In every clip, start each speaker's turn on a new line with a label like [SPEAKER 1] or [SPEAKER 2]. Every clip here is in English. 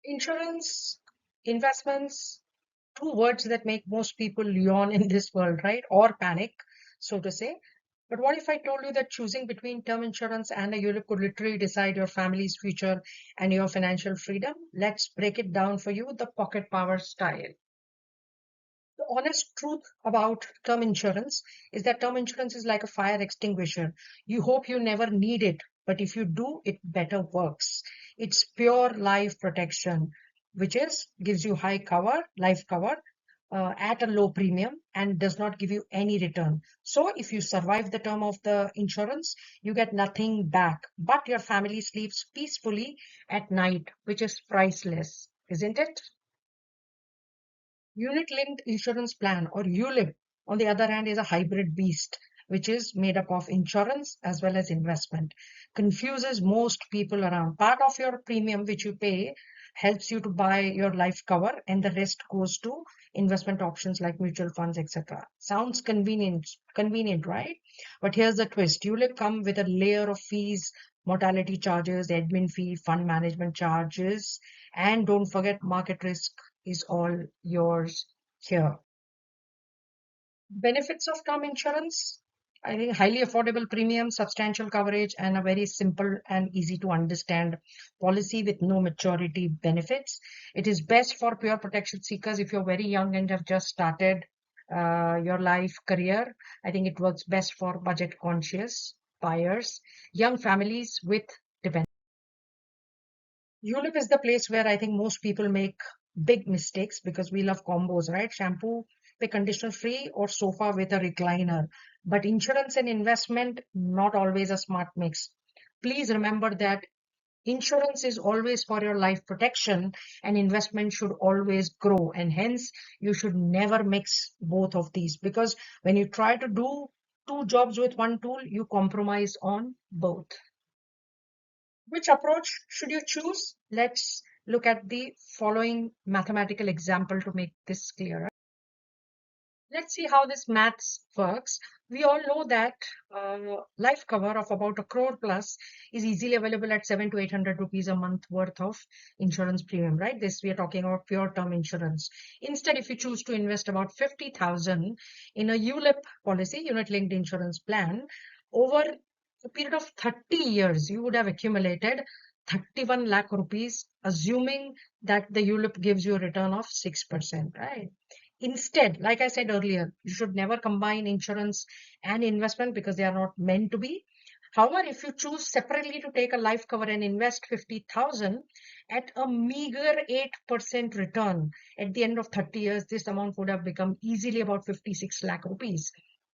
[SPEAKER 1] Insurance, investments, two words that make most people yawn in this world, right? Or panic, so to say. But what if I told you that choosing between term insurance and a ULIP could literally decide your family's future and your financial freedom? Let's break it down for you the pocket power style. The honest truth about term insurance is that term insurance is like a fire extinguisher. You hope you never need it, but if you do, it better works. It's pure life protection, which is gives you high cover, life cover, at a low premium and does not give you any return. So if you survive the term of the insurance, you get nothing back, but your family sleeps peacefully at night, which is priceless, isn't it? Unit-linked insurance plan or ULIP, on the other hand, is a hybrid beast, which is made up of insurance as well as investment. Confuses most people around. Part of your premium, which you pay, helps you to buy your life cover, and the rest goes to investment options like mutual funds, etc. Sounds convenient, right? But here's the twist. ULIP come with a layer of fees, mortality charges, admin fee, fund management charges, and don't forget market risk is all yours here. Benefits of term insurance, I think highly affordable premium, substantial coverage, and a very simple and easy to understand policy with no maturity benefits. It is best for pure protection seekers if you're very young and have just started your life career. I think it works best for budget conscious buyers, young families with dependents. ULIP is the place where I think most people make big mistakes because we love combos, right? Shampoo with conditioner free or sofa with a recliner. But insurance and investment, not always a smart mix. Please remember that insurance is always for your life protection and investment should always grow. And hence, you should never mix both of these because when you try to do two jobs with one tool, you compromise on both. Which approach should you choose? Let's look at the following mathematical example to make this clearer. Let's see how this maths works. We all know that life cover of about a crore plus is easily available at 700 to 800 rupees a month worth of insurance premium, right? This we are talking about pure term insurance. Instead, if you choose to invest about 50,000 in a ULIP policy, unit linked insurance plan, over a period of 30 years, you would have accumulated 31 lakh rupees, assuming that the ULIP gives you a return of 6%, right? Instead, like I said earlier, you should never combine insurance and investment because they are not meant to be. However, if you choose separately to take a life cover and invest 50,000 at a meager 8% return at the end of 30 years, this amount would have become easily about 56 lakh rupees.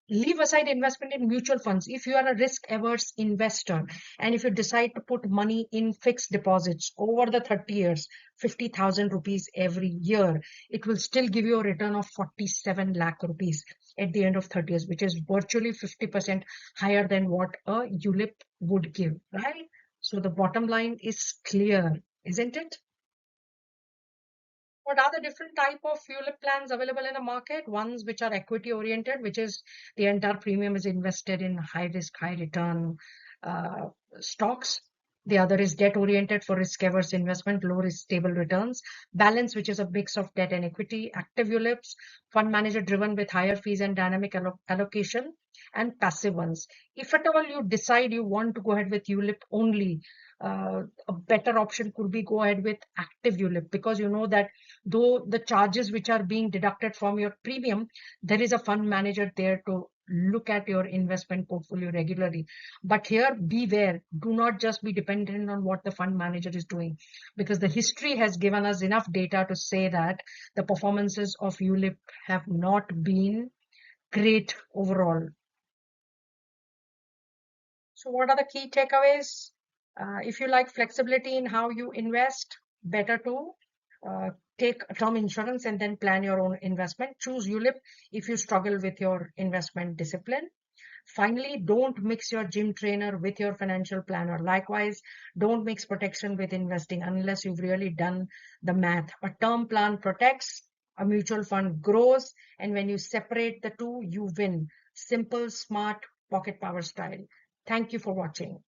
[SPEAKER 1] Leave aside investment in mutual funds. If you are a risk averse investor and if you decide to put money in fixed deposits over the 30 years, 50,000 rupees every year, it will still give you a return of 47 lakh rupees at the end of 30 years, which is virtually 50% higher than what a ULIP would give, right? So the bottom line is clear, isn't it? What are the different type of ULIP plans available in the market? Ones which are equity oriented, which is the entire premium is invested in high risk, high return stocks. The other is debt oriented for risk averse investment, low risk, stable returns. Balance, which is a mix of debt and equity. Active ULIPs, fund manager driven with higher fees and dynamic allocation. And passive ones. If at all you decide you want to go ahead with ULIP only, a better option could be go ahead with active ULIP because you know that though the charges which are being deducted from your premium, there is a fund manager there to look at your investment portfolio regularly. But here, beware, do not just be dependent on what the fund manager is doing because the history has given us enough data to say that the performances of ULIP have not been great overall. So what are the key takeaways? If you like flexibility in how you invest, better to uh, take term insurance and then plan your own investment. Choose ULIP if you struggle with your investment discipline. Finally, don't mix your gym trainer with your financial planner. Likewise, don't mix protection with investing unless you've really done the math. A term plan protects, a mutual fund grows, and when you separate the two, you win. Simple, smart, pocket power style. Thank you for watching.